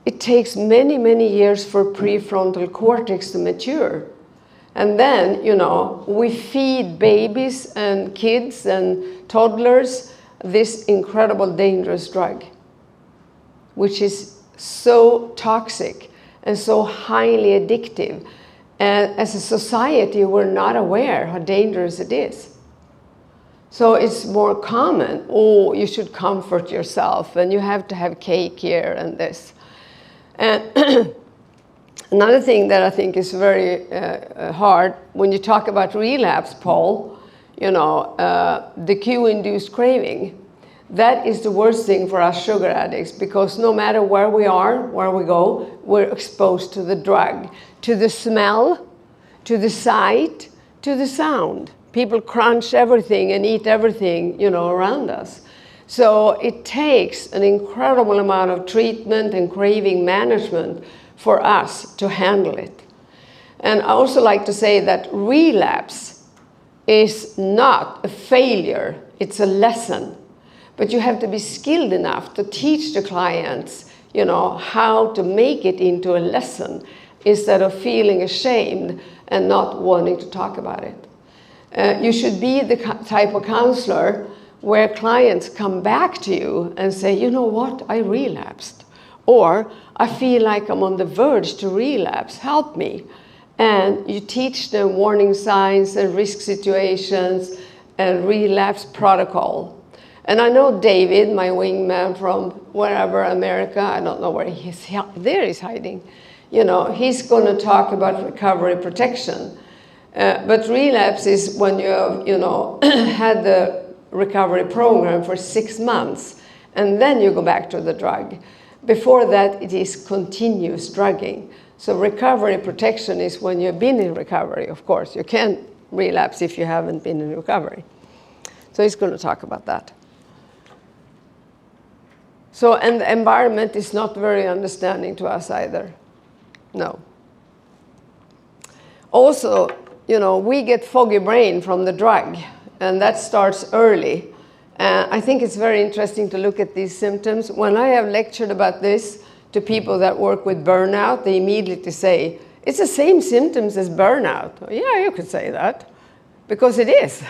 It takes many, many years for prefrontal cortex to mature. And then, you know, we feed babies and kids and toddlers this incredible dangerous drug, which is so toxic and so highly addictive. And as a society, we're not aware how dangerous it is. So it's more common, oh, you should comfort yourself and you have to have cake here and this. And another thing that I think is very hard, when you talk about relapse, Paul, you know, the cue-induced craving, that is the worst thing for us sugar addicts, because no matter where we are, where we go, we're exposed to the drug, to the smell, to the sight, to the sound. People crunch everything and eat everything, you know, around us. So it takes an incredible amount of treatment and craving management for us to handle it. And I also like to say that relapse is not a failure, it's a lesson. But you have to be skilled enough to teach the clients, you know, how to make it into a lesson instead of feeling ashamed and not wanting to talk about it. You should be the type of counselor where clients come back to you and say, you know what, I relapsed. Or I feel like I'm on the verge to relapse, help me. And you teach them warning signs and risk situations and relapse protocol. And I know David, my wingman from wherever, America, I don't know where he's hiding. You know, he's going to talk about recovery protection. But relapse is when you have, had the recovery program for 6 months, and then you go back to the drug. Before that, it is continuous drugging. So recovery protection is when you've been in recovery, of course. You can't relapse if you haven't been in recovery. So he's going to talk about that. So, and the environment is not very understanding to us either. No. Also, we get foggy brain from the drug, and that starts early. I think it's very interesting to look at these symptoms. When I have lectured about this to people that work with burnout, they immediately say, it's the same symptoms as burnout. Yeah, you could say that, because it is.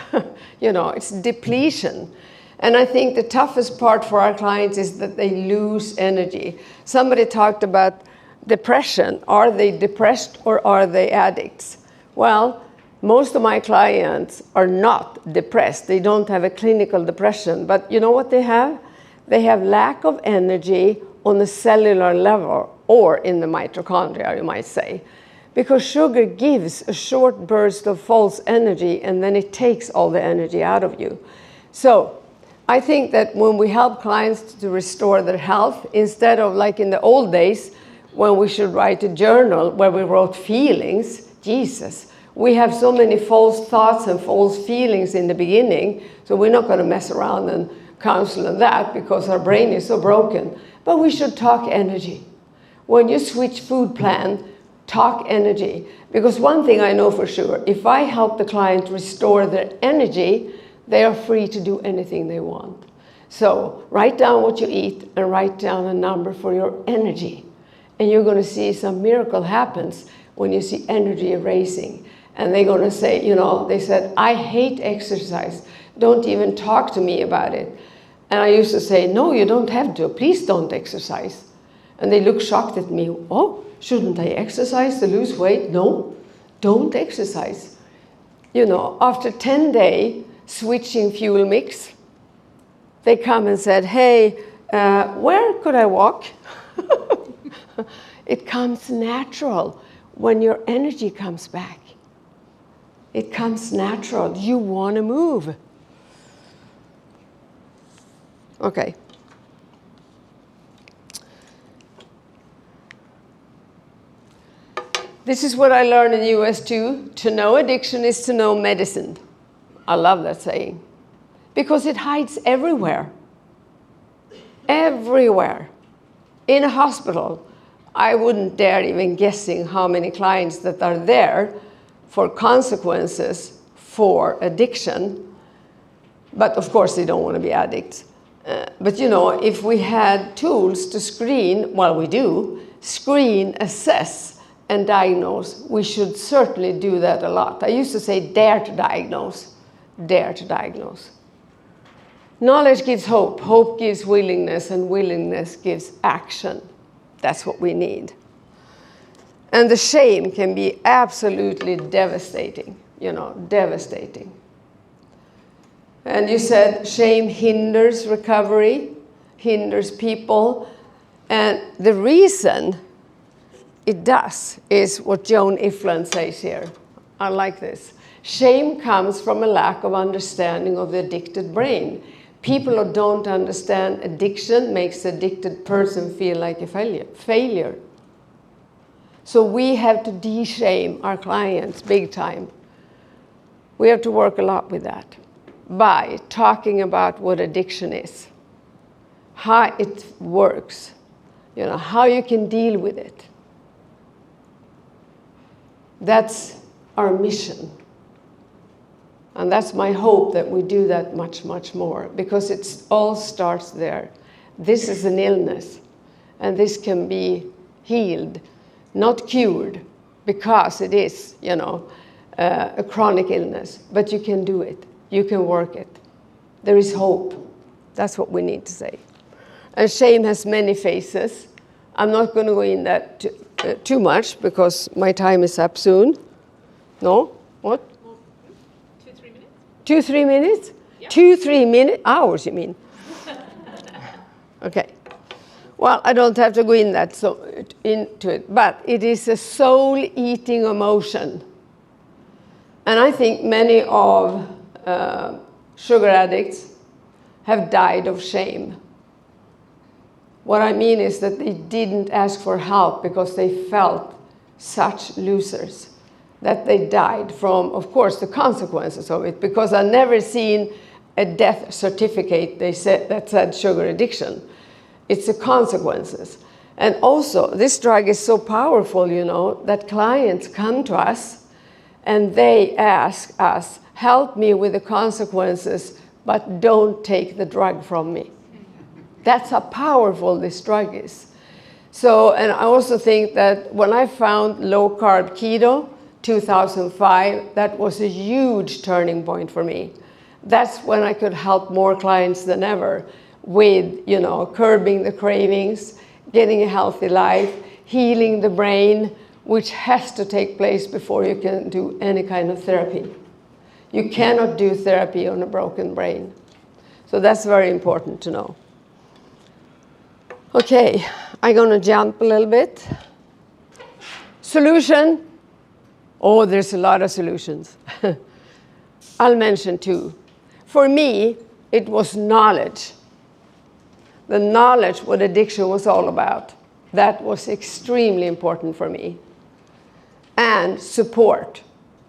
It's depletion. And I think the toughest part for our clients is that they lose energy. Somebody talked about depression. Are they depressed or are they addicts? Well, most of my clients are not depressed. They don't have a clinical depression. But you know what they have? They have lack of energy on the cellular level or in the mitochondria, you might say. Because sugar gives a short burst of false energy and then it takes all the energy out of you. So I think that when we help clients to restore their health, instead of like in the old days when we should write a journal where we wrote feelings, Jesus, we have so many false thoughts and false feelings in the beginning, so we're not going to mess around and counsel on that because our brain is so broken. But we should talk energy. When you switch food plan, talk energy. Because one thing I know for sure, if I help the client restore their energy, they are free to do anything they want. So write down what you eat and write down a number for your energy. And you're going to see some miracle happens when you see energy erasing. And they're going to say, they said, I hate exercise. Don't even talk to me about it. And I used to say, no, you don't have to. Please don't exercise. And they look shocked at me. Oh, shouldn't I exercise to lose weight? No, don't exercise. After 10 days, switching fuel mix, they come and said, hey, where could I walk? It comes natural when your energy comes back. It comes natural. You want to move. Okay. This is what I learned in the US too. To know addiction is to know medicine. I love that saying. Because it hides everywhere. Everywhere. In a hospital, I wouldn't dare even guessing how many clients that are there for consequences for addiction. But of course they don't want to be addicts. But if we had tools to screen, well we do, screen, assess, and diagnose, we should certainly do that a lot. I used to say dare to diagnose, dare to diagnose. Knowledge gives hope, hope gives willingness, and willingness gives action. That's what we need. And the shame can be absolutely devastating, devastating. And you said shame hinders recovery, hinders people. And the reason it does is what Joan Ifland says here. I like this. Shame comes from a lack of understanding of the addicted brain. People who don't understand addiction makes the addicted person feel like a failure. So we have to de-shame our clients big time. We have to work a lot with that by talking about what addiction is, how it works, how you can deal with it. That's our mission. And that's my hope that we do that much, much more, because it all starts there. This is an illness, and this can be healed, not cured, because it is, a chronic illness. But you can do it. You can work it. There is hope. That's what we need to say. And shame has many faces. I'm not going to go in that too much because my time is up soon. No? What? 2-3 minutes. 2-3 minutes? Yeah. 2-3 minutes? Hours, you mean? Okay. Well, I don't have to go into it, but it is a soul-eating emotion. And I think many of sugar addicts have died of shame. What I mean is that they didn't ask for help because they felt such losers that they died from, of course, the consequences of it, because I've never seen a death certificate that said sugar addiction. It's the consequences. And also, this drug is so powerful, that clients come to us and they ask us, help me with the consequences, but don't take the drug from me. That's how powerful this drug is. So, and I also think that when I found low-carb keto, 2005, that was a huge turning point for me. That's when I could help more clients than ever with, curbing the cravings, getting a healthy life, healing the brain, which has to take place before you can do any kind of therapy. You cannot do therapy on a broken brain. So that's very important to know. Okay, I'm going to jump a little bit. Solution. Oh, there's a lot of solutions. I'll mention two. For me, it was knowledge. The knowledge what addiction was all about. That was extremely important for me. And support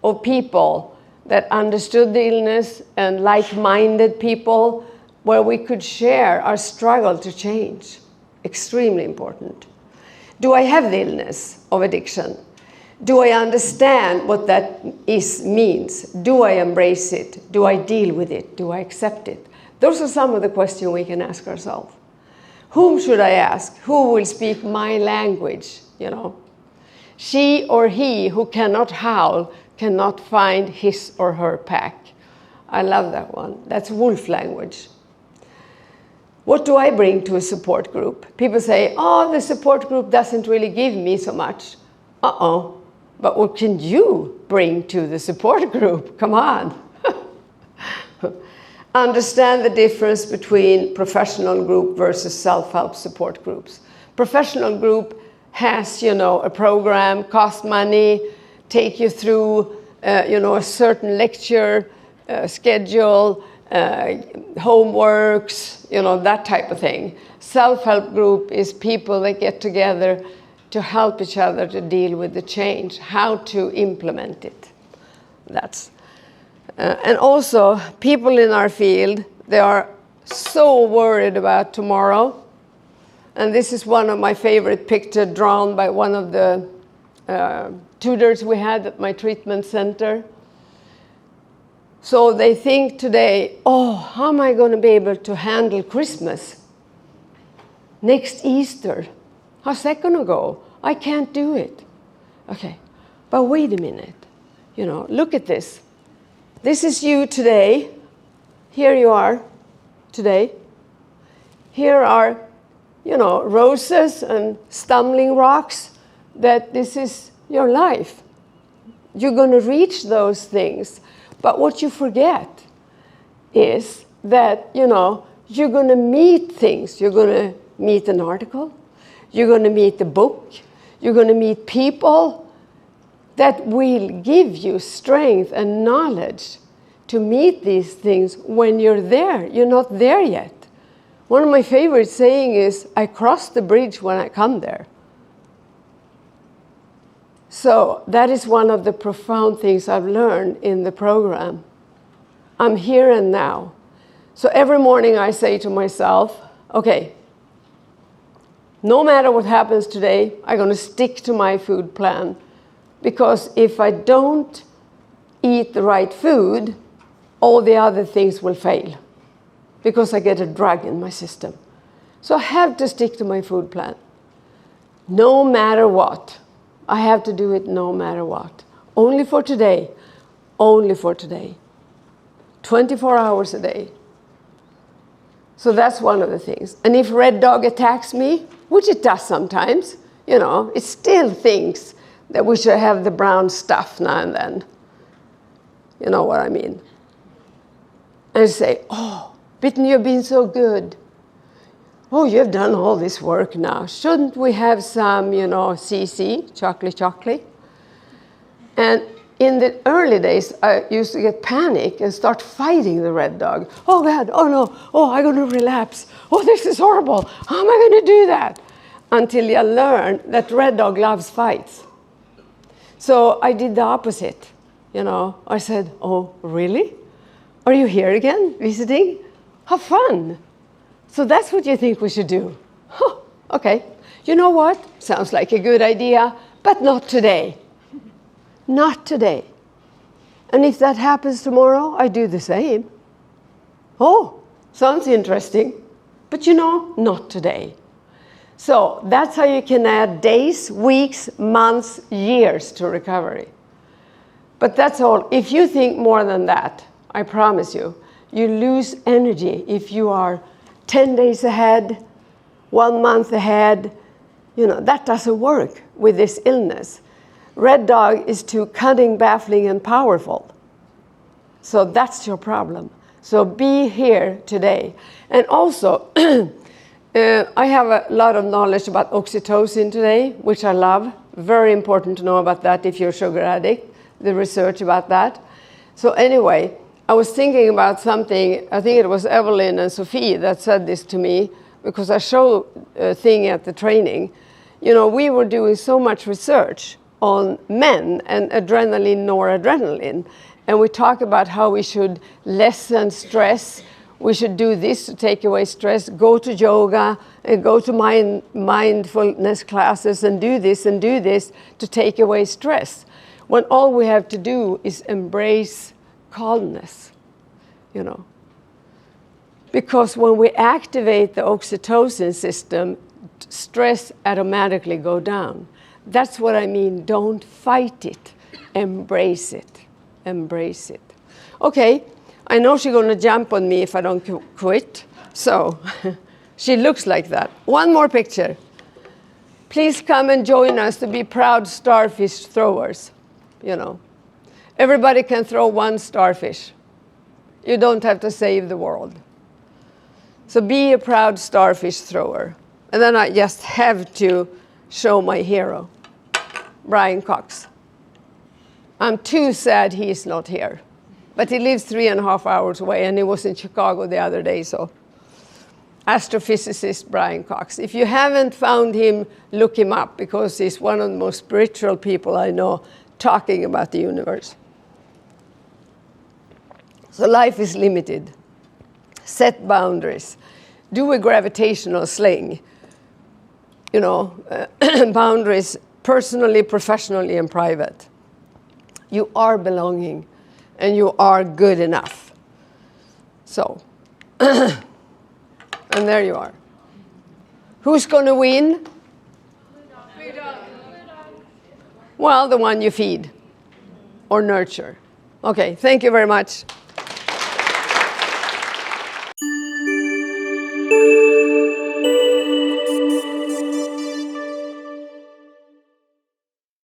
of people that understood the illness and like-minded people where we could share our struggle to change. Extremely important. Do I have the illness of addiction? Do I understand what that means? Do I embrace it? Do I deal with it? Do I accept it? Those are some of the questions we can ask ourselves. Whom should I ask? Who will speak my language? She or he who cannot howl cannot find his or her pack. I love that one. That's wolf language. What do I bring to a support group? People say, oh, the support group doesn't really give me so much. Uh-oh. But what can you bring to the support group? Come on. Understand the difference between professional group versus self-help support groups. Professional group has, a program, cost money, take you through, a certain lecture schedule, homeworks, that type of thing. Self-help group is people that get together to help each other to deal with the change, how to implement it. And also, people in our field, they are so worried about tomorrow. And this is one of my favorite pictures drawn by one of the tutors we had at my treatment center. So they think today, oh, how am I going to be able to handle Christmas? Next Easter, how's that going to go? I can't do it. Okay, but wait a minute. Look at this. This is you today. Here you are today. Here are, roses and stumbling rocks, that this is your life. You're going to reach those things. But what you forget is that, you're going to meet things. You're going to meet an article. You're going to meet a book. You're going to meet people that will give you strength and knowledge to meet these things when you're there. You're not there yet. One of my favorite sayings is, I cross the bridge when I come there. So that is one of the profound things I've learned in the program. I'm here and now. So every morning I say to myself, okay, no matter what happens today, I'm going to stick to my food plan. Because if I don't eat the right food, all the other things will fail. Because I get a drug in my system. So I have to stick to my food plan. No matter what. I have to do it no matter what. Only for today. Only for today. 24 hours a day. So that's one of the things. And if Red Dog attacks me, which it does sometimes, it still thinks that we should have the brown stuff now and then. You know what I mean? And say, oh, Bitten, you've been so good. Oh, you've done all this work now. Shouldn't we have some, CC, chocolate? And in the early days, I used to get panic and start fighting the red dog. Oh God, oh no, oh, I'm going to relapse. Oh, this is horrible. How am I going to do that? Until you learn that red dog loves fights. So I did the opposite. I said, oh, really? Are you here again, visiting? How fun. So that's what you think we should do. Huh, okay. You know what? Sounds like a good idea, but not today. Not today. And if that happens tomorrow, I do the same. Oh, sounds interesting. But not today. So that's how you can add days, weeks, months, years to recovery. But that's all. If you think more than that, I promise you, you lose energy if you are 10 days ahead, 1 month ahead. That doesn't work with this illness. Red dog is too cunning, baffling, and powerful. So that's your problem. So be here today. And also, I have a lot of knowledge about oxytocin today, which I love. Very important to know about that if you're a sugar addict, the research about that. So anyway, I was thinking about something. I think it was Evelyn and Sophie that said this to me, because I showed a thing at the training. We were doing so much research on men and adrenaline, noradrenaline. And we talk about how we should lessen stress. We should do this to take away stress, go to yoga and go to mindfulness classes and do this to take away stress. When all we have to do is embrace calmness, Because when we activate the oxytocin system, stress automatically go down. That's what I mean. Don't fight it. Embrace it. Embrace it. Okay, I know she's going to jump on me if I don't quit. So she looks like that. One more picture. Please come and join us to be proud starfish throwers. Everybody can throw one starfish. You don't have to save the world. So be a proud starfish thrower. And then I just have to show my hero, Brian Cox. I'm too sad he's not here. But he lives 3.5 hours away, and he was in Chicago the other day, so. Astrophysicist Brian Cox. If you haven't found him, look him up, because he's one of the most spiritual people I know talking about the universe. So life is limited. Set boundaries. Do a gravitational sling. Boundaries personally, professionally, and private. You are belonging, and you are good enough. So, and there you are. Who's going to win? Well, the one you feed or nurture. Okay, thank you very much.